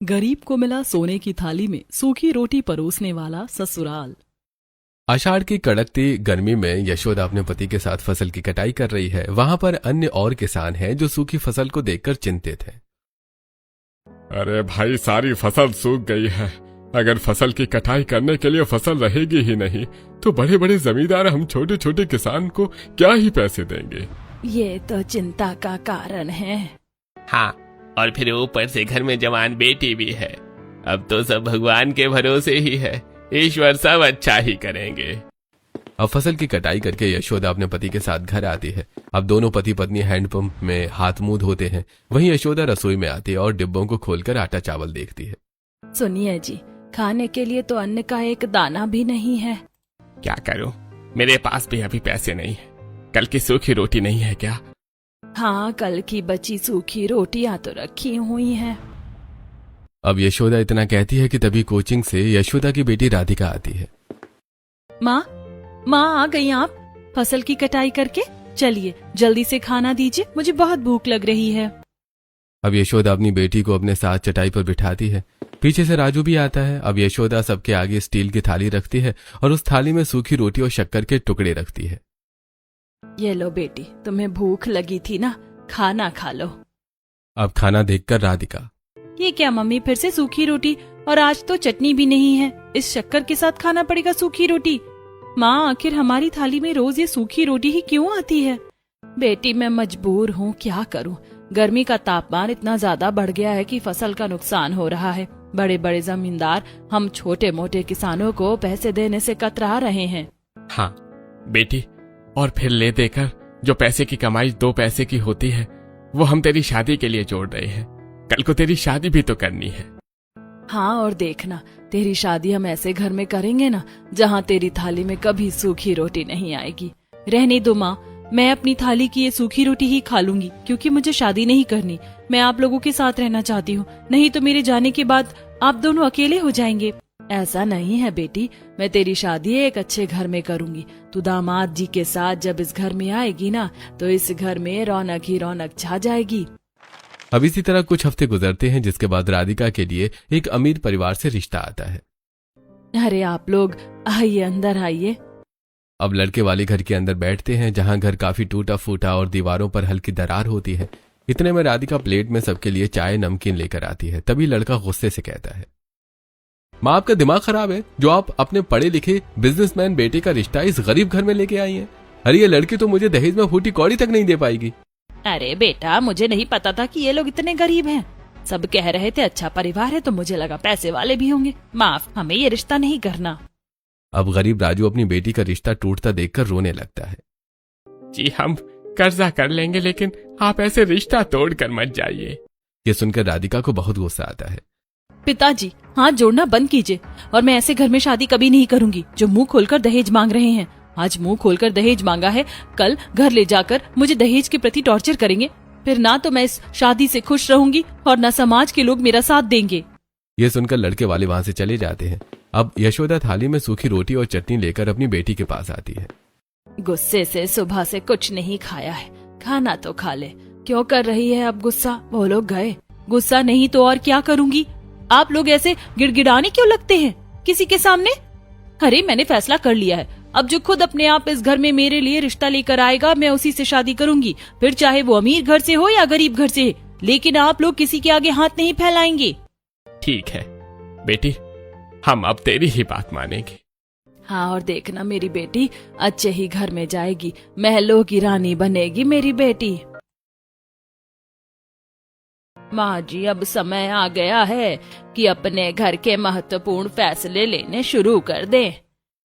गरीब को मिला सोने की थाली में सूखी रोटी परोसने वाला ससुराल। आषाढ़ की कड़कती गर्मी में यशोदा अपने पति के साथ फसल की कटाई कर रही है। वहां पर अन्य और किसान हैं जो सूखी फसल को देखकर चिंतित हैं। अरे भाई, सारी फसल सूख गई है। अगर फसल की कटाई करने के लिए फसल रहेगी ही नहीं तो बड़े बड़े जमींदार हम छोटे छोटे किसान को क्या ही पैसे देंगे। ये तो चिंता का कारण है। हाँ, और फिर ऊपर से घर में जवान बेटी भी है। अब तो सब भगवान के भरोसे ही है, ईश्वर सब अच्छा ही करेंगे। अब फसल की कटाई करके यशोदा अपने पति के साथ घर आती है। अब दोनों पति पत्नी हैंडपंप में हाथ मुंह धोते हैं। वहीं यशोदा रसोई में आती है और डिब्बों को खोलकर आटा चावल देखती है। सुनिए जी, खाने के लिए तो अन्न का एक दाना भी नहीं है। क्या करूं, मेरे पास भी अभी पैसे नहीं है। कल की सूखी रोटी नहीं है क्या? हाँ, कल की बची सूखी रोटियां तो रखी हुई हैं। अब यशोदा इतना कहती है कि तभी कोचिंग से यशोदा की बेटी राधिका आती है। माँ आ गई आप फसल की कटाई करके? चलिए जल्दी से खाना दीजिए, मुझे बहुत भूख लग रही है। अब यशोदा अपनी बेटी को अपने साथ चटाई पर बिठाती है। पीछे से राजू भी आता है। अब यशोदा सबके आगे स्टील की थाली रखती है और उस थाली में सूखी रोटी और शक्कर के टुकड़े रखती है। ये लो बेटी, तुम्हें भूख लगी थी ना, खाना खा लो। अब खाना देखकर राधिका, ये क्या मम्मी, फिर से सूखी रोटी? और आज तो चटनी भी नहीं है, इस शक्कर के साथ खाना पड़ेगा सूखी रोटी? माँ, आखिर हमारी थाली में रोज ये सूखी रोटी ही क्यों आती है? बेटी मैं मजबूर हूँ, क्या करूँ। गर्मी का तापमान इतना ज्यादा बढ़ गया है कि फसल का नुकसान हो रहा है। बड़े बड़े जमींदार हम छोटे मोटे किसानों को पैसे देने से कतरा रहे हैं। हाँ बेटी, और फिर ले देकर जो पैसे की कमाई 2 पैसे की होती है वो हम तेरी शादी के लिए जोड़ रहे हैं। कल को तेरी शादी भी तो करनी है। हाँ, और देखना, तेरी शादी हम ऐसे घर में करेंगे ना जहाँ तेरी थाली में कभी सूखी रोटी नहीं आएगी। रहने दो माँ, मैं अपनी थाली की ये सूखी रोटी ही खा लूंगी, क्योंकि मुझे शादी नहीं करनी। मैं आप लोगों के साथ रहना चाहती हूँ, नहीं तो मेरे जाने के बाद आप दोनों अकेले हो जाएंगे। ऐसा नहीं है बेटी, मैं तेरी शादी एक अच्छे घर में करूंगी। तू दामाद जी के साथ जब इस घर में आएगी ना तो इस घर में रौनक ही रौनक छा जाएगी। अब इसी तरह कुछ हफ्ते गुजरते हैं, जिसके बाद राधिका के लिए एक अमीर परिवार से रिश्ता आता है। अरे आप लोग आइए, अंदर आइए। अब लड़के वाले घर के अंदर बैठते हैं, जहां घर काफी टूटा फूटा और दीवारों पर हल्की दरार होती है। इतने में राधिका प्लेट में सबके लिए चाय नमकीन लेकर आती है। तभी लड़का गुस्से से कहता है, माँ आपका दिमाग खराब है जो आप अपने पढ़े लिखे बिजनेसमैन बेटे का रिश्ता इस गरीब घर में लेके आई हैं। अरे ये लड़की तो मुझे दहेज में फूटी कौड़ी तक नहीं दे पाएगी। अरे बेटा, मुझे नहीं पता था कि ये लोग इतने गरीब हैं। सब कह रहे थे अच्छा परिवार है, तो मुझे लगा पैसे वाले भी होंगे। माफ, हमें ये रिश्ता नहीं करना। अब गरीब राजू अपनी बेटी का रिश्ता टूटता देखकर रोने लगता है। जी हम कर्जा कर लेंगे, लेकिन आप ऐसे रिश्ता तोड़ कर मत जाइए। ये सुनकर राधिका को बहुत गुस्सा आता है। पिताजी, हाथ जोड़ना बंद कीजिए, और मैं ऐसे घर में शादी कभी नहीं करूंगी जो मुंह खोलकर दहेज मांग रहे हैं। आज मुंह खोलकर दहेज मांगा है, कल घर ले जाकर मुझे दहेज के प्रति टॉर्चर करेंगे। फिर ना तो मैं इस शादी से खुश रहूंगी और ना समाज के लोग मेरा साथ देंगे। ये सुनकर लड़के वाले वहां से चले जाते हैं। अब यशोदा थाली में सूखी रोटी और चटनी लेकर अपनी बेटी के पास आती है। गुस्से से सुबह से कुछ नहीं खाया है, खाना तो खा ले। क्यों कर रही है अब गुस्सा? वो लोग गए, गुस्सा नहीं तो और क्या करूंगी। आप लोग ऐसे गिड़गिड़ाने क्यों लगते हैं किसी के सामने? अरे मैंने फैसला कर लिया है, अब जो खुद अपने आप इस घर में मेरे लिए रिश्ता लेकर आएगा मैं उसी से शादी करूंगी, फिर चाहे वो अमीर घर से हो या गरीब घर से। लेकिन आप लोग किसी के आगे हाथ नहीं फैलाएंगे। ठीक है बेटी, हम अब तेरी ही बात मानेंगे। हाँ, और देखना मेरी बेटी अच्छे ही घर में जाएगी, महलों की रानी बनेगी मेरी बेटी। माँ जी, अब समय आ गया है कि अपने घर के महत्वपूर्ण फैसले लेने शुरू कर दें।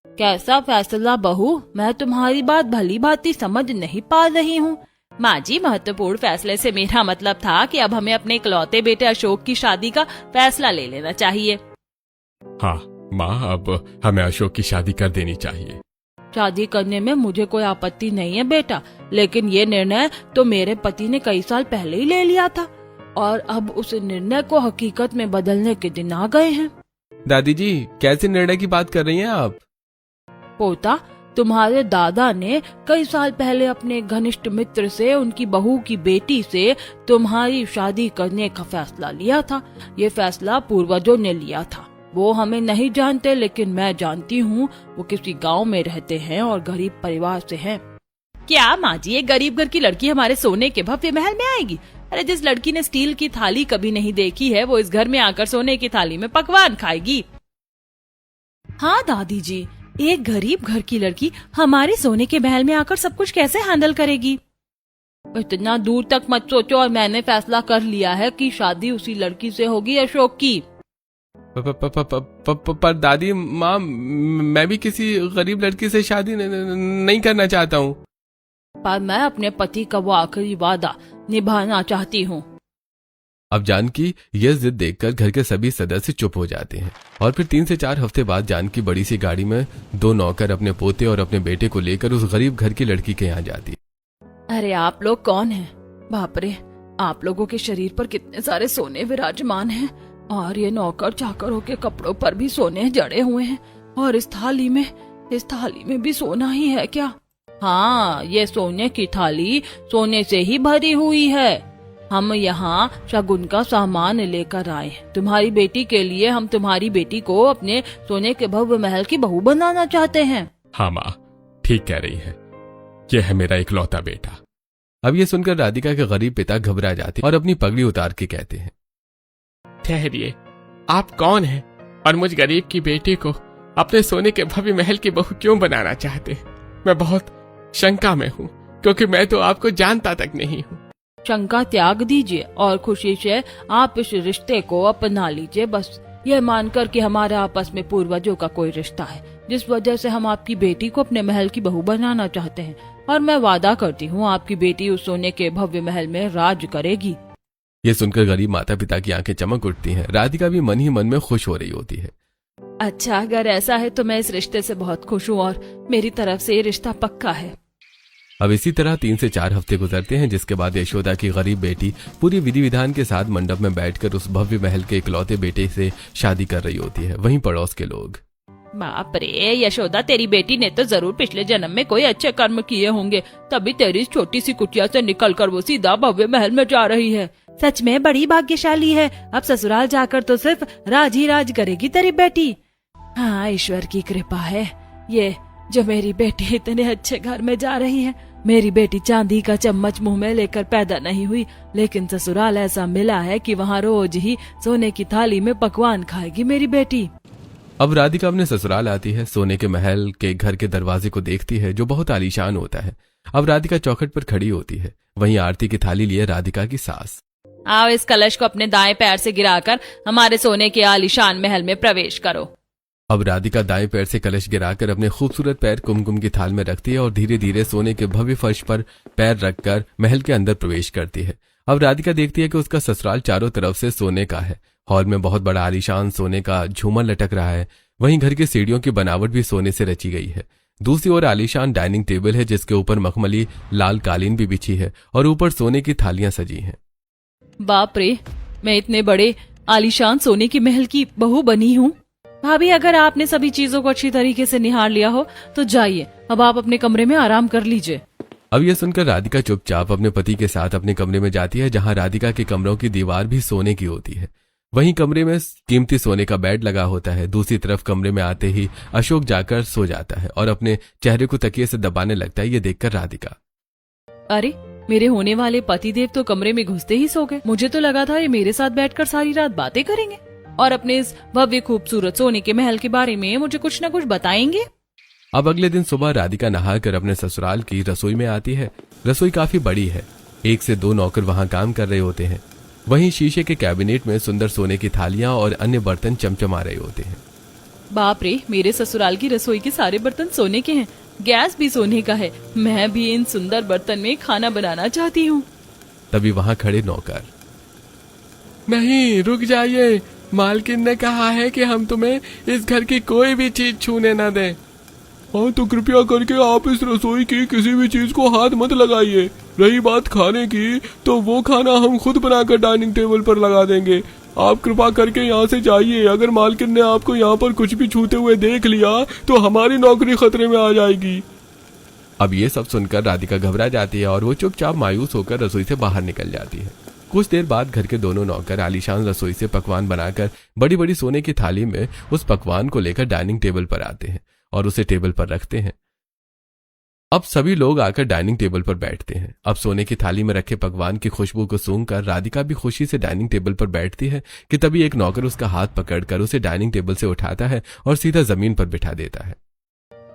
कैसा फैसला बहू? मैं तुम्हारी बात भली भांति समझ नहीं पा रही हूँ। माँ जी, महत्वपूर्ण फैसले से मेरा मतलब था कि अब हमें अपने इकलौते बेटे अशोक की शादी का फैसला ले लेना चाहिए। हाँ माँ, अब हमें अशोक की शादी कर देनी चाहिए। शादी करने में मुझे कोई आपत्ति नहीं है बेटा, लेकिन ये निर्णय तो मेरे पति ने कई साल पहले ही ले लिया था और अब उस निर्णय को हकीकत में बदलने के दिन आ गए हैं। दादी जी, कैसे निर्णय की बात कर रही हैं आप? पोता, तुम्हारे दादा ने कई साल पहले अपने घनिष्ठ मित्र से उनकी बहू की बेटी से तुम्हारी शादी करने का फैसला लिया था। ये फैसला पूर्वजों ने लिया था। वो हमें नहीं जानते, लेकिन मैं जानती हूँ। वो किसी गांव में रहते हैं और गरीब परिवार से हैं। क्या माँ जी, एक गरीब घर की लड़की हमारे सोने के भव्य महल में आएगी? अरे जिस लड़की ने स्टील की थाली कभी नहीं देखी है, वो इस घर में आकर सोने की थाली में पकवान खाएगी। हाँ दादी जी, एक गरीब घर की लड़की हमारे सोने के महल में आकर सब कुछ कैसे हैंडल करेगी? इतना दूर तक मत सोचो, और मैंने फैसला कर लिया है कि शादी उसी लड़की से होगी, अशोक की। पर दादी माँ, मैं भी किसी गरीब लड़की से शादी नहीं करना चाहता हूँ। पर मैं अपने पति का वो आखिरी वादा निभाना चाहती हूँ। अब जानकी यह जिद देखकर घर के सभी सदस्य चुप हो जाते हैं और फिर 3 से 4 हफ्ते बाद जानकी बड़ी सी गाड़ी में 2 नौकर अपने पोते और अपने बेटे को लेकर उस गरीब घर की लड़की के यहाँ जाती है। अरे आप लोग कौन हैं? बाप रे, आप लोगों के शरीर पर कितने सारे सोने विराजमान हैं, और ये नौकर चाकरों के कपड़ों पर भी सोने जड़े हुए हैं, और इस थाली में भी सोना ही है क्या? हाँ, ये सोने की थाली सोने से ही भरी हुई है। हम यहाँ शगुन का सामान लेकर आए। तुम्हारी बेटी के लिए हम तुम्हारी बेटी को अपने सोने के भव्य महल की बहू बनाना चाहते हैं। हाँ माँ, ठीक कह रही है। ये है मेरा इकलौता बेटा। अब ये सुनकर राधिका के गरीब पिता घबरा जाते और अपनी पगड़ी उतार के कहते हैं, ठहरिए, आप कौन हैं और मुझ गरीब की बेटी को अपने सोने के भव्य महल की बहू क्यों बनाना चाहते हैं? मैं बहुत शंका में हूँ, क्योंकि मैं तो आपको जानता तक नहीं हूँ। शंका त्याग दीजिए और खुशी से आप इस रिश्ते को अपना लीजिए। बस ये मानकर कि हमारा आपस में पूर्वजों का कोई रिश्ता है, जिस वजह से हम आपकी बेटी को अपने महल की बहू बनाना चाहते हैं, और मैं वादा करती हूँ आपकी बेटी उस सोने के भव्य महल में राज करेगी। ये सुनकर गरीब माता पिता की आंखें चमक उठती हैं। राधिका भी मन ही मन में खुश हो रही होती है। अच्छा, अगर ऐसा है तो मैं इस रिश्ते से बहुत खुश हूँ और मेरी तरफ से ये रिश्ता पक्का है। अब इसी तरह 3 से 4 हफ्ते गुजरते हैं, जिसके बाद यशोदा की गरीब बेटी पूरी विधि विधान के साथ मंडप में बैठकर उस भव्य महल के इकलौते बेटे से शादी कर रही होती है। वहीं पड़ोस के लोग, बाप रे यशोदा, तेरी बेटी ने तो जरूर पिछले जन्म में कोई अच्छे कर्म किए होंगे, तभी तेरी छोटी सी कुटिया से निकलकर वो सीधा भव्य महल में जा रही है। सच में बड़ी भाग्यशाली है। अब ससुराल जाकर तो सिर्फ राज ही राज करेगी तेरी बेटी। हाँ, ईश्वर की कृपा है ये जो मेरी बेटी इतने अच्छे घर में जा रही है। मेरी बेटी चांदी का चम्मच मुंह में लेकर पैदा नहीं हुई, लेकिन ससुराल ऐसा मिला है कि वहाँ रोज ही सोने की थाली में पकवान खाएगी मेरी बेटी। अब राधिका अपने ससुराल आती है। सोने के महल के घर के दरवाजे को देखती है, जो बहुत आलीशान होता है। अब राधिका चौखट पर खड़ी होती है। वहीं आरती की थाली लिए राधिका की सास। आओ, इस कलश को अपने दाएं पैर से गिराकर हमारे सोने के आलीशान महल में प्रवेश करो। अब राधिका दाएं पैर से कलश गिराकर अपने खूबसूरत पैर कुमकुम की थाल में रखती है और धीरे धीरे सोने के भव्य फर्श पर पैर रखकर महल के अंदर प्रवेश करती है। अब राधिका देखती है कि उसका ससुराल चारों तरफ से सोने का है। हॉल में बहुत बड़ा आलीशान सोने का झूमर लटक रहा है। वहीं घर की सीढ़ियों की बनावट भी सोने से रची गई है। दूसरी ओर आलीशान डाइनिंग टेबल है, जिसके ऊपर मखमली लाल कालीन भी बिछी है और ऊपर सोने की थालियां सजी हैं। बाप रे, मैं इतने बड़े आलीशान सोने की महल की बहू बनी हूँ। भाभी, अगर आपने सभी चीजों को अच्छी तरीके से निहार लिया हो तो जाइए, अब आप अपने कमरे में आराम कर लीजिए। अब यह सुनकर राधिका चुपचाप अपने पति के साथ अपने कमरे में जाती है, जहां राधिका के कमरों की दीवार भी सोने की होती है। वहीं कमरे में कीमती सोने का बेड लगा होता है। दूसरी तरफ कमरे में आते ही अशोक जाकर सो जाता है और अपने चेहरे को तकिए से दबाने लगता है। ये देखकर राधिका, अरे मेरे होने वाले पतिदेव तो कमरे में घुसते ही सो गए। मुझे तो लगा था ये मेरे साथ बैठकर सारी रात बातें करेंगे और अपने इस भव्य खूबसूरत सोने के महल के बारे में मुझे कुछ न कुछ बताएंगे। अब अगले दिन सुबह राधिका नहाकर अपने ससुराल की रसोई में आती है। रसोई काफी बड़ी है। 1 से 2 नौकर वहां काम कर रहे होते हैं। वहीं शीशे के कैबिनेट में सुंदर सोने की थालियां और अन्य बर्तन चमचमा रहे होते हैं। बाप रे, मेरे ससुराल की रसोई के सारे बर्तन सोने के हैं, गैस भी सोने का है। मैं भी इन सुंदर बर्तन में खाना बनाना चाहती हूँ। तभी वहां खड़े नौकर, नहीं, रुक जाइए। मालकिन ने कहा है कि हम तुम्हें इस घर की कोई भी चीज छूने न दें। हाँ, तो कृपया करके आप इस रसोई की किसी भी चीज को हाथ मत लगाइए। रही बात खाने की, तो वो खाना हम खुद बनाकर डाइनिंग टेबल पर लगा देंगे। आप कृपा करके यहाँ से जाइए। अगर मालकिन ने आपको यहाँ पर कुछ भी छूते हुए देख लिया तो हमारी नौकरी खतरे में आ जाएगी। अब ये सब सुनकर राधिका घबरा जाती है और वो चुपचाप मायूस होकर रसोई से बाहर निकल जाती है। कुछ देर बाद घर के दोनों नौकर आलीशान रसोई से पकवान बनाकर बड़ी बड़ी सोने की थाली में उस पकवान को लेकर डाइनिंग टेबल पर आते हैं और उसे टेबल पर रखते हैं। अब सभी लोग आकर डाइनिंग टेबल पर बैठते हैं। अब सोने की थाली में रखे पकवान की खुशबू को सूंघकर राधिका भी खुशी से डाइनिंग टेबल पर बैठती है कि तभी एक नौकर उसका हाथ पकड़कर उसे डाइनिंग टेबल से उठाता है और सीधा जमीन पर बिठा देता है।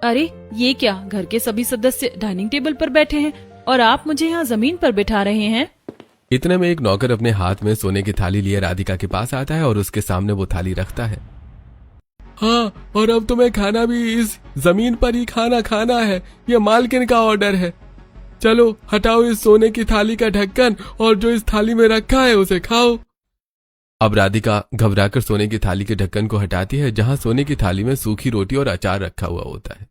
अरे ये क्या, घर के सभी सदस्य डाइनिंग टेबल पर बैठे हैं और आप मुझे यहाँ जमीन पर बिठा रहे हैं। इतने में एक नौकर अपने हाथ में सोने की थाली लिए राधिका के पास आता है और उसके सामने वो थाली रखता है। हाँ, और अब तुम्हें खाना भी इस जमीन पर ही खाना है। ये मालकिन का ऑर्डर है। चलो हटाओ इस सोने की थाली का ढक्कन और जो इस थाली में रखा है उसे खाओ। अब राधिका घबराकर सोने की थाली के ढक्कन को हटाती है, जहां सोने की थाली में सूखी रोटी और अचार रखा हुआ होता है।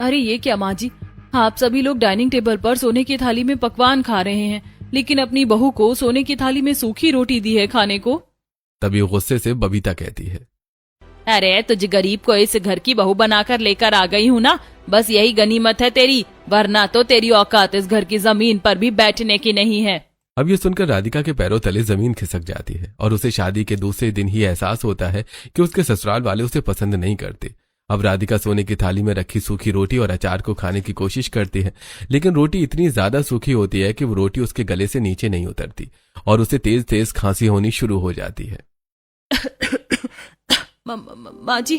अरे ये क्या माँ जी, आप सभी लोग डाइनिंग टेबल पर सोने की थाली में पकवान खा रहे हैं, लेकिन अपनी बहू को सोने की थाली में सूखी रोटी दी है खाने को। तभी गुस्से से बबीता कहती है, अरे तुझे गरीब को इस घर की बहू बनाकर लेकर आ गई हूँ ना, बस यही गनीमत है तेरी, वरना तो तेरी औकात इस घर की जमीन पर भी बैठने की नहीं है। अब ये सुनकर राधिका के पैरों तले जमीन खिसक जाती है और उसे शादी के दूसरे दिन ही एहसास होता है कि उसके ससुराल वाले उसे पसंद नहीं करते। अब राधिका सोने की थाली में रखी सूखी रोटी और अचार को खाने की कोशिश करती है, लेकिन रोटी इतनी ज्यादा सूखी होती है कि वो रोटी उसके गले से नीचे नहीं उतरती और उसे तेज तेज खांसी होनी शुरू हो जाती है। माँ जी,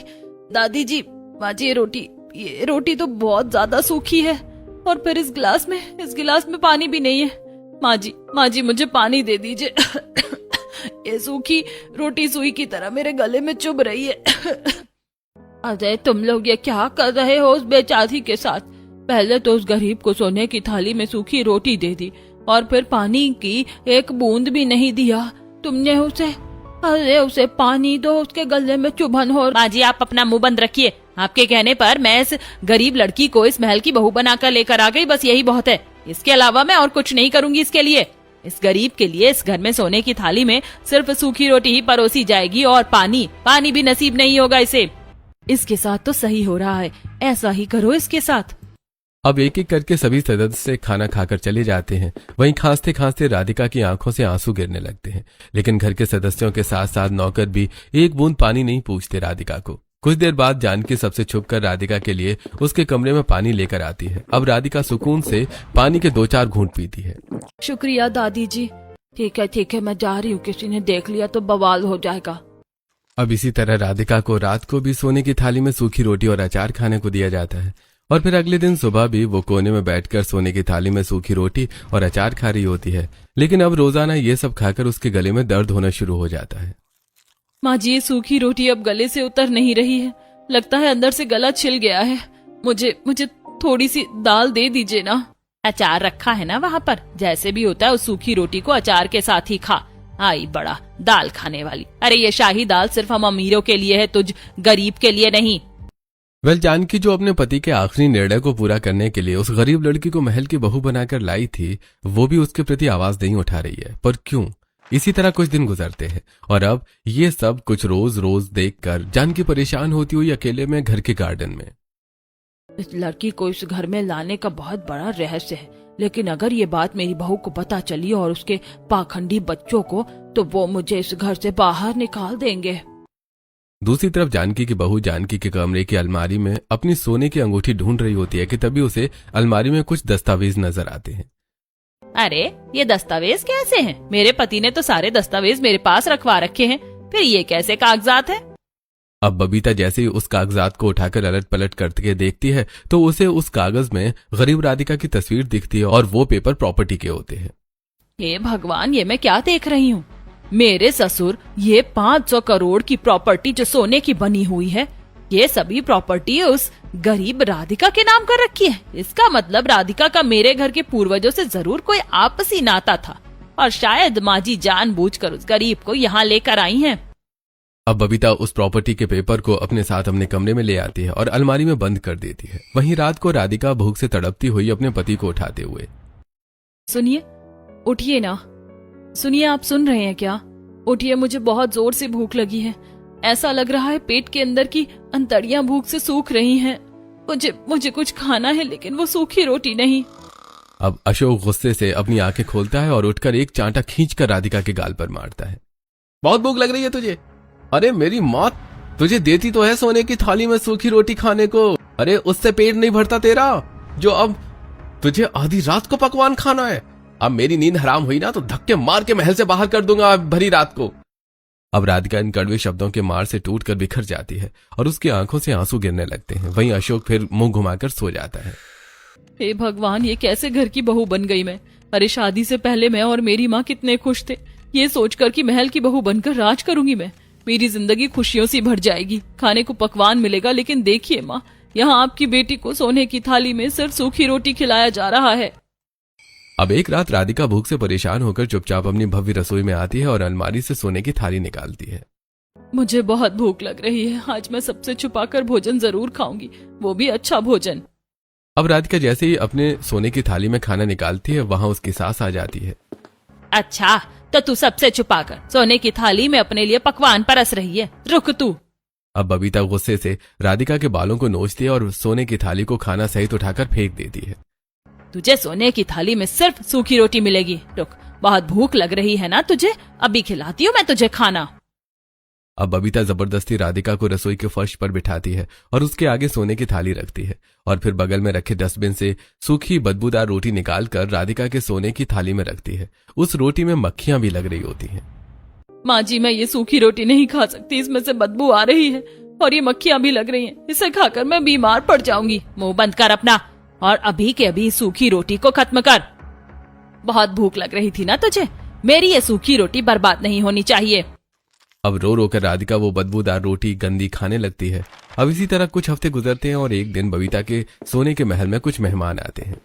दादी जी, माँ जी, ये रोटी तो बहुत ज्यादा सूखी है और फिर इस गिलास में पानी भी नहीं है। माँ जी मुझे पानी दे दीजिए। ये सूखी रोटी सुई की तरह मेरे गले में चुभ रही है। अरे तुम लोग ये क्या कर रहे हो उस बेचारी के साथ? पहले तो उस गरीब को सोने की थाली में सूखी रोटी दे दी और फिर पानी की एक बूंद भी नहीं दिया तुमने उसे। अरे उसे पानी दो, उसके गले में चुभन हो। माँ जी आप अपना मुंह बंद रखिए। आपके कहने पर मैं इस गरीब लड़की को इस महल की बहू बनाकर लेकर आ गई, बस यही बहुत है। इसके अलावा मैं और कुछ नहीं करूंगी इसके लिए। इस गरीब के लिए इस घर में सोने की थाली में सिर्फ सूखी रोटी ही परोसी जाएगी और पानी भी नसीब नहीं होगा इसे। इसके साथ तो सही हो रहा है, ऐसा ही करो इसके साथ। अब एक एक करके सभी सदस्य खाना खाकर चले जाते हैं। वहीं खांसते खांसते राधिका की आंखों से आंसू गिरने लगते हैं, लेकिन घर के सदस्यों के साथ साथ नौकर भी एक बूंद पानी नहीं पूछते राधिका को। कुछ देर बाद जानकी सबसे छुपकर राधिका के लिए उसके कमरे में पानी लेकर आती है। अब राधिका सुकून से पानी के 2-4 घूंट पीती है। शुक्रिया दादी जी। ठीक है, मैं जा रही हूँ, किसी ने देख लिया तो बवाल हो जाएगा। अब इसी तरह राधिका को रात को भी सोने की थाली में सूखी रोटी और अचार खाने को दिया जाता है और फिर अगले दिन सुबह भी वो कोने में बैठकर सोने की थाली में सूखी रोटी और अचार खा रही होती है। लेकिन अब रोजाना ये सब खाकर उसके गले में दर्द होना शुरू हो जाता है। माँ जी, ये सूखी रोटी अब गले से उतर नहीं रही है, लगता है अंदर से गला छिल गया है। मुझे थोड़ी सी दाल दे दीजिए ना। अचार रखा है ना वहाँ पर, जैसे भी होता है उस सूखी रोटी को अचार के साथ ही खा। आई बड़ा दाल खाने वाली। अरे ये शाही दाल सिर्फ हम अमीरों के लिए है, तुझ गरीब के लिए नहीं। जानकी जो अपने पति के आखिरी निर्णय को पूरा करने के लिए उस गरीब लड़की को महल की बहू बनाकर लाई थी, वो भी उसके प्रति आवाज नहीं उठा रही है। पर क्यों? इसी तरह कुछ दिन गुजरते हैं और अब ये सब कुछ रोज रोज देखकर जानकी परेशान होती हुई अकेले में घर के गार्डन में। इस लड़की को इस घर में लाने का बहुत बड़ा रहस्य है, लेकिन अगर ये बात मेरी बहू को पता चली और उसके पाखंडी बच्चों को, तो वो मुझे इस घर से बाहर निकाल देंगे। दूसरी तरफ जानकी की बहू जानकी के कमरे की अलमारी में अपनी सोने की अंगूठी ढूंढ रही होती है कि तभी उसे अलमारी में कुछ दस्तावेज नजर आते हैं। अरे ये दस्तावेज कैसे हैं? मेरे पति ने तो सारे दस्तावेज मेरे पास रखवा रखे हैं, फिर ये कैसे कागजात हैं? अब बबीता जैसे ही उस कागजात को उठाकर अलट पलट करके देखती है तो उसे उस कागज में गरीब राधिका की तस्वीर दिखती है और वो पेपर प्रॉपर्टी के होते हैं। हे भगवान, ये मैं क्या देख रही हूँ? मेरे ससुर ये 500 करोड़ की प्रॉपर्टी जो सोने की बनी हुई है, ये सभी प्रॉपर्टी उस गरीब राधिका के नाम कर रखी है। इसका मतलब राधिका का मेरे घर के पूर्वजों से जरूर कोई आपसी नाता था और शायद माँ जी जानबूझकर उस गरीब को यहाँ लेकर आई हैं। अब बबीता उस प्रॉपर्टी के पेपर को अपने साथ अपने कमरे में ले आती है और अलमारी में बंद कर देती है। वहीं रात को राधिका भूख से तड़पती हुई अपने पति को उठाते हुए, सुनिए, उठिए ना। सुनिए, आप सुन रहे हैं क्या? उठिए, मुझे बहुत जोर से भूख लगी है। ऐसा लग रहा है पेट के अंदर की अंतड़ियां भूख से सूख रही हैं। मुझे कुछ खाना है, लेकिन वो सूखी रोटी नहीं। अब अशोक गुस्से से अपनी आंखें खोलता है और उठकर एक चांटा खींचकर राधिका के गाल पर मारता है। बहुत भूख लग रही है तुझे? अरे मेरी मौत, तुझे देती तो है सोने की थाली में सूखी रोटी खाने को। अरे उससे पेट नहीं भरता तेरा, जो अब तुझे आधी रात को पकवान खाना है। अब मेरी नींद हराम हुई ना तो धक्के मार के महल से बाहर कर दूंगा भरी रात को। अब राधिका इन कड़वे शब्दों के मार से टूटकर बिखर जाती है और उसकी आंखों से आंसू गिरने लगते हैं। वहीं अशोक फिर मुंह घुमाकर सो जाता है। हे भगवान, ये कैसे घर की बहू बन गई मैं। अरे शादी से पहले मैं और मेरी माँ कितने खुश थे, ये सोचकर कि महल की बहू बनकर राज करूंगी मैं। मेरी जिंदगी खुशियों से भर जाएगी, खाने को पकवान मिलेगा। लेकिन देखिए माँ, यहाँ आपकी बेटी को सोने की थाली में सिर्फ सूखी रोटी खिलाया जा रहा है। अब एक रात राधिका भूख से परेशान होकर चुपचाप अपनी भव्य रसोई में आती है और अलमारी से सोने की थाली निकालती है। मुझे बहुत भूख लग रही है, आज मैं सबसे छुपाकर भोजन जरूर खाऊंगी, वो भी अच्छा भोजन। अब राधिका जैसे ही अपने सोने की थाली में खाना निकालती है, वहां उसकी सास आ जाती है। अच्छा, तो तू सबसे छुपाकर सोने की थाली में अपने लिए पकवान परस रही है, रुक तू। अब बबीता गुस्से से राधिका के बालों को नोचती है और सोने की थाली को खाना सहित उठाकर फेंक देती है। तुझे सोने की थाली में सिर्फ सूखी रोटी मिलेगी। रुक, बहुत भूख लग रही है ना तुझे, अभी खिलाती हूँ मैं तुझे खाना। अब बबीता जबरदस्ती राधिका को रसोई के फर्श पर बिठाती है और उसके आगे सोने की थाली रखती है और फिर बगल में रखे डस्टबिन से सूखी बदबूदार रोटी निकालकर राधिका के सोने की थाली में रखती है। उस रोटी में मक्खियां भी लग रही होती हैं। माँ जी, मैं ये सूखी रोटी नहीं खा सकती, इसमें से बदबू आ रही है और ये मक्खियां भी लग रही हैं। इसे खाकर मैं बीमार पड़ जाऊंगी। मुंह बंद कर अपना और अभी के अभी सूखी रोटी को खत्म कर। बहुत भूख लग रही थी ना तुझे, मेरी ये सूखी रोटी बर्बाद नहीं होनी चाहिए। अब रो रो कर राधिका वो बदबूदार रोटी गंदी खाने लगती है। अब इसी तरह कुछ हफ्ते गुजरते हैं और एक दिन बबीता के सोने के महल में कुछ मेहमान आते हैं।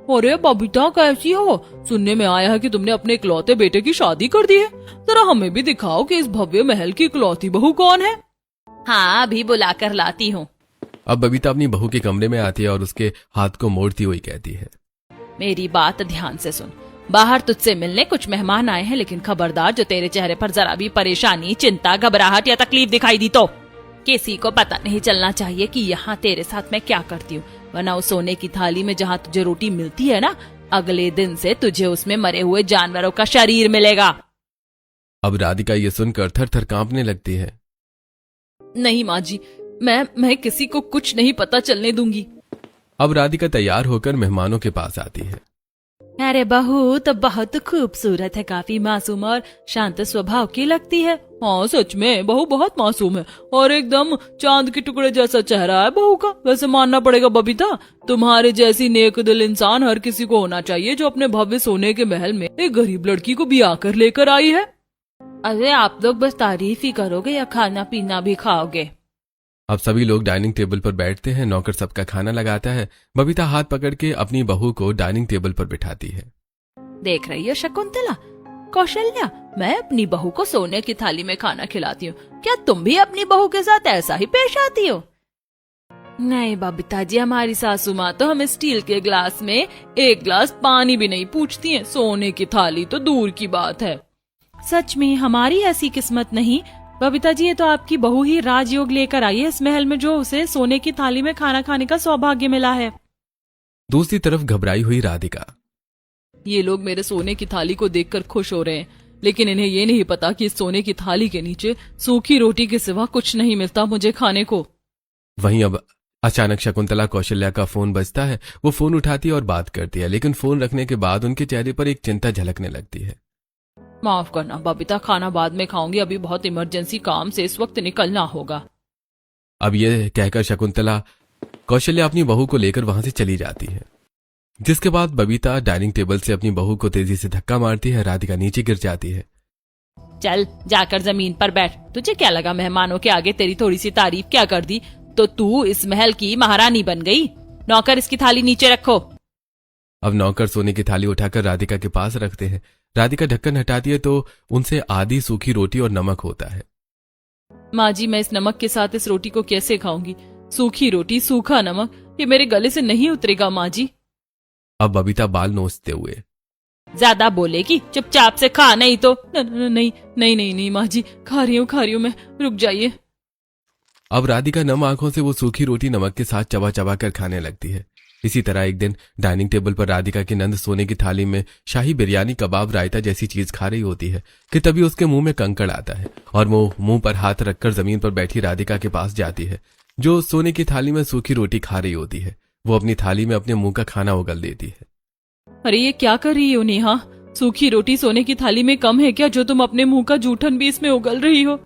अरे बबीता, कैसी हो? सुनने में आया है कि तुमने अपने इकलौते बेटे की शादी कर दी है। जरा हमें भी दिखाओ कि इस भव्य महल की इकलौती बहू कौन है। हाँ, अभी बुलाकर लाती हूँ। अब बबीता अपनी बहू के कमरे में आती है और उसके हाथ को मोड़ती हुई कहती है, मेरी बात ध्यान से सुन। बाहर तुझसे मिलने कुछ मेहमान आए हैं, लेकिन खबरदार, जो तेरे चेहरे पर जरा भी परेशानी, चिंता, घबराहट या तकलीफ दिखाई दी तो किसी को पता नहीं चलना चाहिए कि यहाँ तेरे साथ मैं क्या करती हूँ। वरना उस सोने की थाली में जहाँ तुझे रोटी मिलती है ना, अगले दिन से तुझे उसमें मरे हुए जानवरों का शरीर मिलेगा। अब राधिका ये सुनकर थर थर कांपने लगती है। नहीं माँ जी, मैं किसी को कुछ नहीं पता चलने दूंगी। अब राधिका तैयार होकर मेहमानों के पास आती है। अरे बहू तो बहुत खूबसूरत है, काफी मासूम और शांत स्वभाव की लगती है। हाँ सच में बहू बहुत मासूम है और एकदम चांद के टुकड़े जैसा चेहरा है बहू का। वैसे मानना पड़ेगा बबीता, तुम्हारे जैसी नेक दिल इंसान हर किसी को होना चाहिए, जो अपने भव्य सोने के महल में एक गरीब लड़की को ब्याह कर लेकर आई है। अरे आप लोग बस तारीफ ही करोगे या खाना पीना भी खाओगे? अब सभी लोग डाइनिंग टेबल पर बैठते हैं। नौकर सबका खाना लगाता है। बबीता हाथ पकड़ के अपनी बहू को डाइनिंग टेबल पर बिठाती है। देख रही हो शकुंतला, कौशल्या, मैं अपनी बहू को सोने की थाली में खाना खिलाती हूँ। क्या तुम भी अपनी बहू के साथ ऐसा ही पेश आती हो? नहीं बबीता जी, हमारी सासू माँ तो हमें स्टील के ग्लास में एक ग्लास पानी भी नहीं पूछती है, सोने की थाली तो दूर की बात है। सच में हमारी ऐसी किस्मत नहीं बबीता जी, ये तो आपकी बहू ही राजयोग लेकर आई है इस महल में, जो उसे सोने की थाली में खाना खाने का सौभाग्य मिला है। दूसरी तरफ घबराई हुई राधिका, ये लोग मेरे सोने की थाली को देखकर खुश हो रहे हैं, लेकिन इन्हें ये नहीं पता कि इस सोने की थाली के नीचे सूखी रोटी के सिवा कुछ नहीं मिलता मुझे खाने को। वहीं अब अचानक शकुंतला कौशल्या का फोन बजता है। वो फोन उठाती है और बात करती है, लेकिन फोन रखने के बाद उनके चेहरे पर एक चिंता झलकने लगती है। माफ करना बबीता, खाना बाद में खाऊंगी, अभी बहुत इमरजेंसी काम से इस वक्त निकलना होगा। अब ये कहकर शकुंतला कौशल्या अपनी बहू को लेकर वहां से चली जाती है, जिसके बाद बबीता डाइनिंग टेबल से अपनी बहू को तेजी से धक्का मारती है। राधिका नीचे गिर जाती है। चल जाकर जमीन पर बैठ। तुझे क्या लगा मेहमानों के आगे तेरी थोड़ी सी तारीफ क्या कर दी तो तू इस महल की महारानी बन गई? नौकर, इसकी थाली नीचे रखो। अब नौकर सोने की थाली उठाकर राधिका के पास रखते हैं। राधिका ढक्कन हटाती है तो उनसे आधी सूखी रोटी और नमक होता है। माँ जी, मैं इस नमक के साथ इस रोटी को कैसे खाऊंगी? सूखी रोटी, सूखा नमक, ये मेरे गले से नहीं उतरेगा माँ जी। अब बबीता बाल नोचते हुए, ज्यादा बोलेगी, चुपचाप से खा, नहीं तो नहीं नहीं नहीं नहीं माँ जी, खा रही हूँ मैं, रुक जाइए। अब राधिका नम आंखों से वो सूखी रोटी नमक के साथ चबा चबा कर खाने लगती है। इसी तरह एक दिन डाइनिंग टेबल पर राधिका की नंद सोने की थाली में शाही बिरयानी, कबाब, रायता जैसी चीज खा रही होती है कि तभी उसके मुंह में कंकड़ आता है और वो मुंह पर हाथ रखकर जमीन पर बैठी राधिका के पास जाती है, जो सोने की थाली में सूखी रोटी खा रही होती है। वो अपनी थाली में अपने मुंह का खाना उगल देती है। अरे ये क्या कर रही हो नेहा? सूखी रोटी सोने की थाली में कम है क्या, जो तुम अपने मुंह का जूठन भी इसमें उगल रही हो?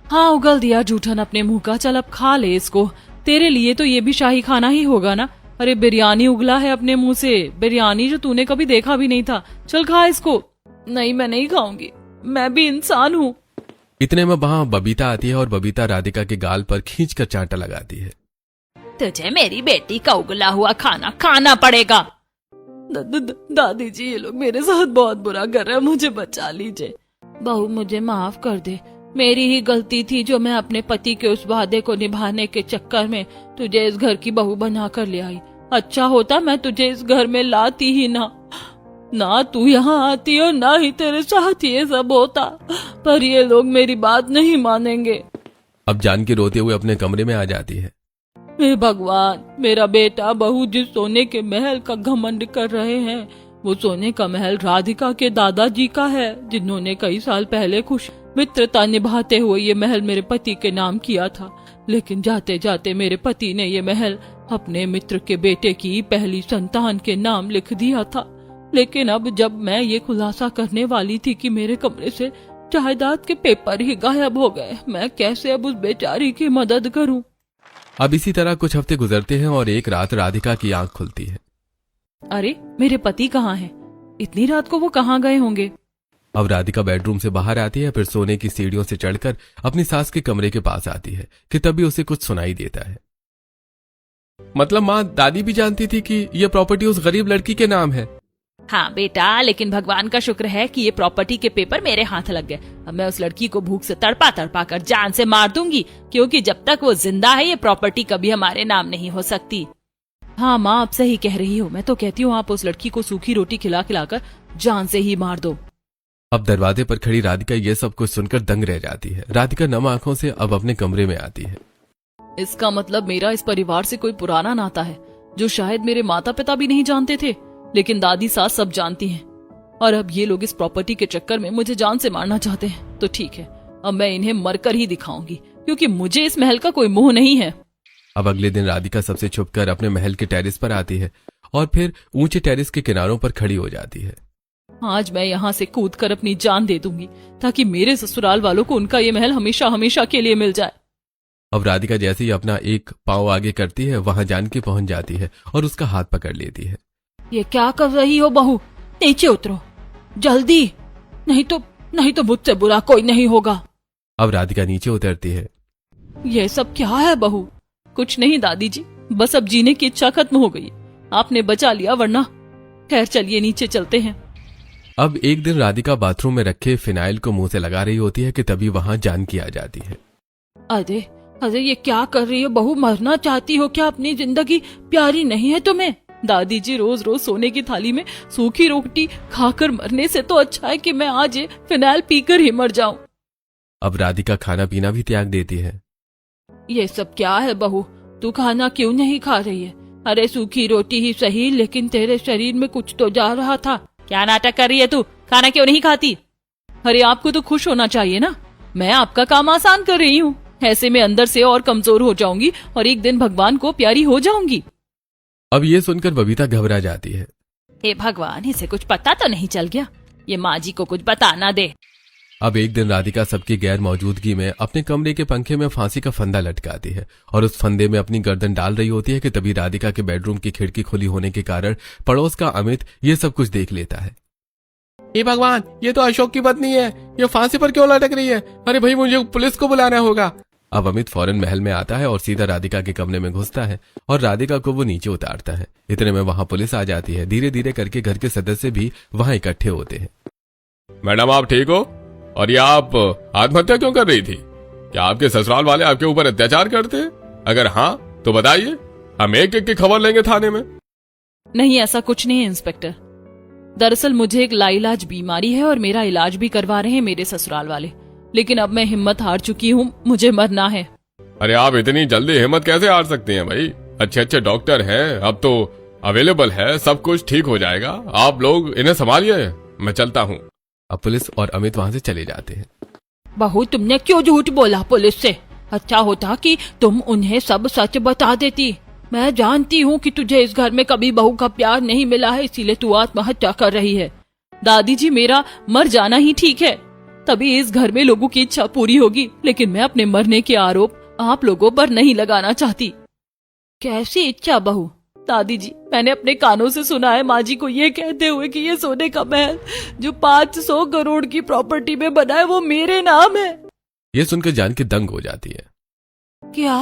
हाँ, उगल दिया जूठन अपने मुंह का, चल अब खा ले इसको। तेरे लिए तो ये भी शाही खाना ही होगा ना। अरे बिरयानी उगला है अपने मुंह से, बिरयानी जो तूने कभी देखा भी नहीं था। चल खा इसको। नहीं, मैं नहीं खाऊंगी, मैं भी इंसान हूँ। इतने में वहां बबीता आती है और बबीता राधिका के गाल पर खींचकर चांटा लगाती है। तुझे मेरी बेटी का उगला हुआ खाना खाना पड़ेगा। दादी जी, ये लोग मेरे साथ बहुत बुरा कर रहे हैं, मुझे बचा लीजिए। बहू मुझे माफ कर दे, मेरी ही गलती थी जो मैं अपने पति के उस वादे को निभाने के चक्कर में तुझे इस घर की बहू बना कर ले आई। अच्छा होता मैं तुझे इस घर में लाती ही ना तू यहाँ आती और ना ही तेरे साथ ये सब होता, पर ये लोग मेरी बात नहीं मानेंगे। अब जानकी रोते हुए अपने कमरे में आ जाती है। हे भगवान, मेरा बेटा बहू जिस सोने के महल का घमंड कर रहे हैं, वो सोने का महल राधिका के दादाजी का है, जिन्होंने कई साल पहले खुश मित्रता निभाते हुए ये महल मेरे पति के नाम किया था। लेकिन जाते जाते मेरे पति ने ये महल अपने मित्र के बेटे की पहली संतान के नाम लिख दिया था। लेकिन अब जब मैं ये खुलासा करने वाली थी कि मेरे कमरे से जायदाद के पेपर ही गायब हो गए, मैं कैसे अब उस बेचारी की मदद करूं? अब इसी तरह कुछ हफ्ते गुजरते हैं और एक रात राधिका की आंख खुलती है। अरे मेरे पति कहाँ हैं? इतनी रात को वो कहाँ गए होंगे? अब राधिका बेडरूम से बाहर आती है, फिर सोने की सीढ़ियों से चढ़कर अपनी सास के कमरे के पास आती है कि तभी उसे कुछ सुनाई देता है। मतलब माँ, दादी भी जानती थी कि यह प्रॉपर्टी उस गरीब लड़की के नाम है। हाँ बेटा, लेकिन भगवान का शुक्र है कि ये प्रॉपर्टी के पेपर मेरे हाथ लग गए। अब मैं उस लड़की को भूख से तड़पा तड़पा कर जान से मार दूंगी, क्योंकि जब तक वो जिंदा है ये प्रॉपर्टी कभी हमारे नाम नहीं हो सकती। हाँ माँ, आप सही कह रही हो। मैं तो कहती हूँ आप उस लड़की को सूखी रोटी खिला खिलाकर जान से ही मार दो। अब दरवाजे पर खड़ी राधिका ये सब कुछ सुनकर दंग रह जाती है। राधिका नम आंखों से अब अपने कमरे में आती है। इसका मतलब मेरा इस परिवार से कोई पुराना नाता है, जो शायद मेरे माता पिता भी नहीं जानते थे, लेकिन दादी सास सब जानती हैं। और अब ये लोग इस प्रॉपर्टी के चक्कर में मुझे जान से मारना चाहते हैं। तो ठीक है, अब मैं इन्हें मरकर ही दिखाऊंगी, क्योंकि मुझे इस महल का कोई मोह नहीं है। अब अगले दिन राधिका सबसे छुपकर अपने महल के टेरेस पर आती है और फिर ऊंचे टेरेस के किनारों पर खड़ी हो जाती है। आज मैं यहाँ से कूदकर अपनी जान दे दूंगी, ताकि मेरे ससुराल वालों को उनका ये महल हमेशा हमेशा के लिए मिल जाए। अब राधिका जैसे ही अपना एक पांव आगे करती है, वहां जानकी पहुंच जाती है और उसका हाथ पकड़ लेती है। ये क्या कर रही हो बहू? नीचे उतरो जल्दी, नहीं तो मुझसे बुरा कोई नहीं होगा। अब राधिका नीचे उतरती है। ये सब क्या है बहू? कुछ नहीं दादी जी, बस अब जीने की इच्छा खत्म हो गई। आपने बचा लिया, वरना खैर चलिए नीचे चलते हैं। अब एक दिन राधिका बाथरूम में रखे फिनाइल को मुंह से लगा रही होती है कि तभी वहां जानकी आ जाती है। अरे ये क्या कर रही हो बहू? मरना चाहती हो क्या? अपनी जिंदगी प्यारी नहीं है तुम्हें? दादी जी, रोज रोज सोने की थाली में सूखी रोटी खाकर मरने से तो अच्छा है कि मैं आज ये फिनाइल पीकर ही मर जाऊं। अब राधिका खाना पीना भी त्याग देती है। ये सब क्या है बहू? तू खाना क्यों नहीं खा रही है? अरे सूखी रोटी ही सही, लेकिन तेरे शरीर में कुछ तो जा रहा था। क्या नाटक कर रही है तू? खाना क्यों नहीं खाती? अरे आपको तो खुश होना चाहिए ना, मैं आपका काम आसान कर रही हूँ। ऐसे में अंदर से और कमजोर हो जाऊंगी और एक दिन भगवान को प्यारी हो जाऊंगी। अब ये सुनकर बबीता घबरा जाती है। हे भगवान, इसे कुछ पता तो नहीं चल गया? ये माँ जी को कुछ बताना दे। अब एक दिन राधिका सबकी गैर मौजूदगी में अपने कमरे के पंखे में फांसी का फंदा लटकाती है और उस फंदे में अपनी गर्दन डाल रही होती है कि तभी राधिका के बेडरूम की खिड़की खुली होने के कारण पड़ोस का अमित ये सब कुछ देख लेता है। हे भगवान, ये तो अशोक की पत्नी है, ये फांसी पर क्यों लटक रही है? अरे भाई, मुझे पुलिस को बुलाना होगा। अब अमित फौरन महल में आता है और सीधा राधिका के कमरे में घुसता है और राधिका को वो नीचे उतारता है। इतने में वहां पुलिस आ जाती है। धीरे धीरे करके घर के सदस्य भी वहां इकट्ठे होते हैं। मैडम, आप ठीक हो? और ये आप आत्महत्या क्यों कर रही थी? क्या आपके ससुराल वाले आपके ऊपर अत्याचार करते हैं? अगर हाँ तो बताइए, हम एक एक की खबर लेंगे थाने में। नहीं, ऐसा कुछ नहीं है इंस्पेक्टर। दरअसल मुझे एक लाइलाज बीमारी है और मेरा इलाज भी करवा रहे हैं मेरे ससुराल वाले, लेकिन अब मैं हिम्मत हार चुकी हूँ, मुझे मरना है। अरे आप इतनी जल्दी हिम्मत कैसे हार सकती हैं भाई? अच्छे अच्छे डॉक्टर हैं, अब तो अवेलेबल है, सब कुछ ठीक हो जाएगा। आप लोग इन्हें संभालिए, मैं चलता हूँ। अब पुलिस और अमित वहां से चले जाते हैं। बहू, तुमने क्यों झूठ बोला पुलिस से? अच्छा होता कि तुम उन्हें सब सच बता देती। मैं जानती हूँ कि तुझे इस घर में कभी बहू का प्यार नहीं मिला है, इसीलिए तू आत्महत्या कर रही है। दादी जी, मेरा मर जाना ही ठीक है, तभी इस घर में लोगों की इच्छा पूरी होगी, लेकिन मैं अपने मरने के आरोप आप लोगों पर नहीं लगाना चाहती। कैसी इच्छा बहू? दादी जी, मैंने अपने कानों से सुना है माँ जी को ये कहते हुए कि ये सोने का महल जो 500 करोड़ की प्रॉपर्टी में बना है वो मेरे नाम है। ये सुनकर जानकी दंग हो जाती है। क्या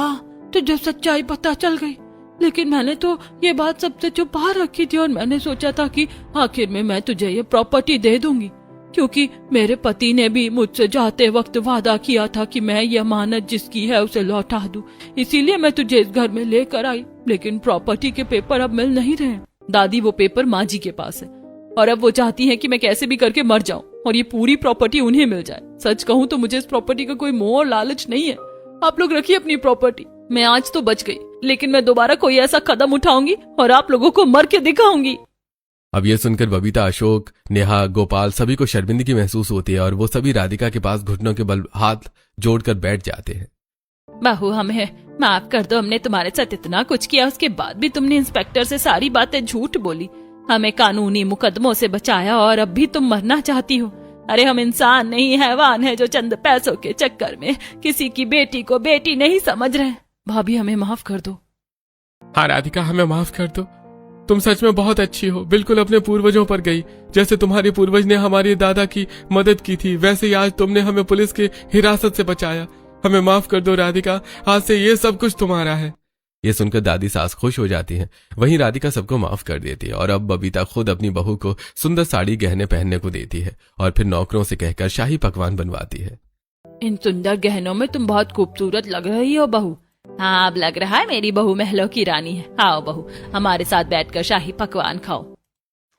तुझे सच्चाई पता चल गई? लेकिन मैंने तो ये बात सबसे छुपा रखी थी और मैंने सोचा था कि आखिर में मैं तुझे ये प्रॉपर्टी दे दूंगी, क्योंकि मेरे पति ने भी मुझसे जाते वक्त वादा किया था कि मैं ये अमानत जिसकी है उसे लौटा दूं। इसीलिए मैं तुझे इस घर में लेकर आई, लेकिन प्रॉपर्टी के पेपर अब मिल नहीं रहे। दादी, वो पेपर माँ जी के पास है और अब वो चाहती है कि मैं कैसे भी करके मर जाऊं और ये पूरी प्रॉपर्टी उन्हें मिल जाए। सच कहूँ तो मुझे इस प्रॉपर्टी का कोई मोह और लालच नहीं है। आप लोग रखिए अपनी प्रॉपर्टी, मैं आज तो बच गई, लेकिन मैं दोबारा कोई ऐसा कदम उठाऊंगी और आप लोगों को मर के दिखाऊंगी। अब ये सुनकर बबीता, अशोक, नेहा, गोपाल सभी को शर्मिंदगी महसूस होती है और वो सभी राधिका के पास घुटनों के बल हाथ जोड़कर बैठ जाते हैं। बहू, हमें माफ कर दो, हमने तुम्हारे साथ इतना कुछ किया, उसके बाद भी तुमने इंस्पेक्टर से सारी बातें झूठ बोली, हमें कानूनी मुकदमों से बचाया और अब भी तुम मरना चाहती हो। अरे हम इंसान नहीं, हैवान है जो चंद पैसों के चक्कर में किसी की बेटी को बेटी नहीं समझ रहे। भाभी, हमें माफ कर दो। हाँ राधिका, हमें माफ कर दो। तुम सच में बहुत अच्छी हो, बिल्कुल अपने पूर्वजों पर गई। जैसे तुम्हारे पूर्वज ने हमारे दादा की मदद की थी, वैसे ही आज तुमने हमें पुलिस की हिरासत से बचाया। हमें माफ कर दो राधिका, आज से ये सब कुछ तुम्हारा है। ये सुनकर दादी सास खुश हो जाती हैं। वहीं राधिका सबको माफ कर देती है और अब बबीता खुद अपनी बहू को सुंदर साड़ी गहने पहनने को देती है और फिर नौकरों से कहकर शाही पकवान बनवाती है। इन सुंदर गहनों में तुम बहुत खूबसूरत लग रही हो बहू। हाँ, अब लग रहा है मेरी बहू महलों की रानी है। आओ बहू, हमारे साथ बैठकर शाही पकवान खाओ।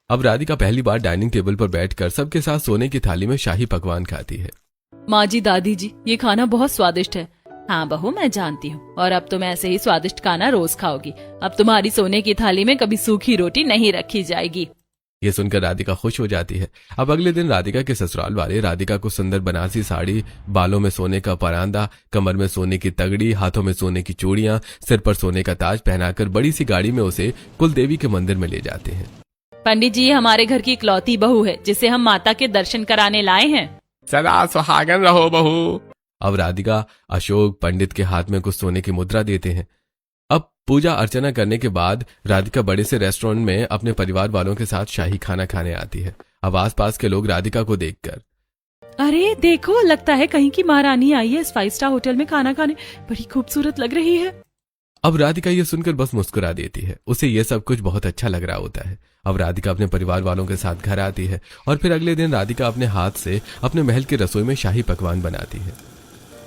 अब राधिका पहली बार डाइनिंग टेबल पर बैठकर सबके साथ सोने की थाली में शाही पकवान खाती है। माँ जी, दादी जी, ये खाना बहुत स्वादिष्ट है। हाँ बहू, मैं जानती हूँ, और अब तुम ऐसे ही स्वादिष्ट खाना रोज खाओगी। अब तुम्हारी सोने की थाली में कभी सूखी रोटी नहीं रखी जाएगी। ये सुनकर राधिका खुश हो जाती है। अब अगले दिन राधिका के ससुराल वाले राधिका को सुंदर बनारसी साड़ी, बालों में सोने का परांदा, कमर में सोने की तगड़ी, हाथों में सोने की चूड़ियां, सिर पर सोने का ताज पहनाकर बड़ी सी गाड़ी में उसे कुलदेवी के मंदिर में ले जाते हैं। पंडित जी, हमारे घर की इकलौती बहू है जिसे हम माता के दर्शन कराने लाए हैं। सदा सुहागन रहो बहू। अब राधिका, अशोक, पंडित के हाथ में कुछ सोने की मुद्रा देते हैं। अब पूजा अर्चना करने के बाद राधिका बड़े से रेस्टोरेंट में अपने परिवार वालों के साथ शाही खाना खाने आती है। अब आसपास के लोग राधिका को देखकर, अरे देखो, लगता है कहीं की महारानी आई है इस 5 स्टार होटल में खाना खाने, बड़ी खूबसूरत लग रही है। अब राधिका ये सुनकर बस मुस्कुरा देती है। उसे ये सब कुछ बहुत अच्छा लग रहा होता है। अब राधिका अपने परिवार वालों के साथ घर आती है और फिर अगले दिन राधिका अपने हाथ से अपने महल की रसोई में शाही पकवान बनाती है।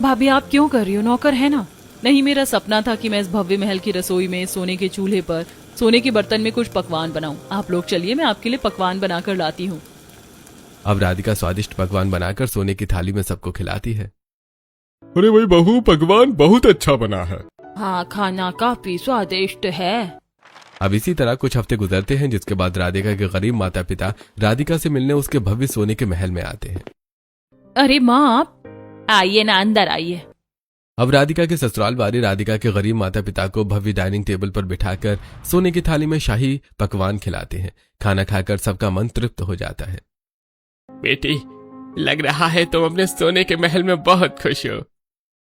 भाभी, आप क्यों कर रही हो? नौकर है ना। नहीं, मेरा सपना था कि मैं इस भव्य महल की रसोई में सोने के चूल्हे पर सोने के बर्तन में कुछ पकवान बनाऊं। आप लोग चलिए, मैं आपके लिए पकवान बनाकर लाती हूँ। अब राधिका स्वादिष्ट पकवान बनाकर सोने की थाली में सबको खिलाती है। अरे भाई बहू, पकवान बहुत अच्छा बना है। हाँ, खाना काफी स्वादिष्ट है। अब इसी तरह कुछ हफ्ते गुजरते हैं, जिसके बाद राधिका के गरीब माता पिता राधिका से मिलने उसके भव्य सोने के महल में आते हैं। अरे माँ, आप आइए ना, अंदर आइए। अब राधिका के ससुराल वाले राधिका के गरीब माता पिता को भव्य डाइनिंग टेबल पर बिठाकर सोने की थाली में शाही पकवान खिलाते हैं। खाना खाकर सबका मन तृप्त हो जाता है। बेटी, लग रहा है तुम अपने सोने के महल में बहुत खुश हो।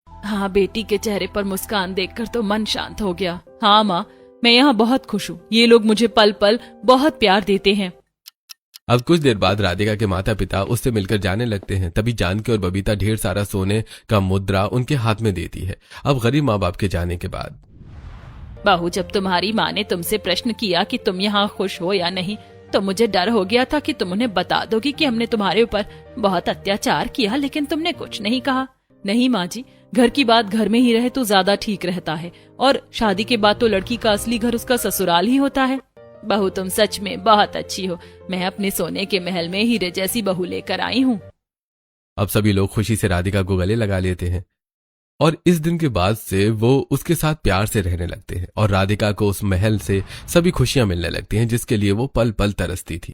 हाँ, बेटी के चेहरे पर मुस्कान देखकर तो मन शांत हो गया। हाँ माँ, मैं यहाँ बहुत खुश हूँ। ये लोग मुझे पल पल बहुत प्यार देते हैं। अब कुछ देर बाद राधिका के माता पिता उससे मिलकर जाने लगते हैं। तभी जानकी और बबीता ढेर सारा सोने का मुद्रा उनके हाथ में देती है। अब गरीब माँ बाप के जाने के बाद, बहू, जब तुम्हारी माँ ने तुमसे प्रश्न किया कि तुम यहाँ खुश हो या नहीं, तो मुझे डर हो गया था कि तुम उन्हें बता दोगी कि हमने तुम्हारे ऊपर बहुत अत्याचार किया, लेकिन तुमने कुछ नहीं कहा। नहीं माँ जी, घर की बात घर में ही रहे तो ज्यादा ठीक रहता है, और शादी के बाद तो लड़की का असली घर उसका ससुराल ही होता है। बहू तुम सच में बहुत अच्छी हो। मैं अपने सोने के महल में हीरे जैसी बहू लेकर आई हूँ। अब सभी लोग खुशी से राधिका को गले लगा लेते हैं और इस दिन के बाद से वो उसके साथ प्यार से रहने लगते हैं और राधिका को उस महल से सभी खुशियां मिलने लगती हैं जिसके लिए वो पल पल तरसती थी।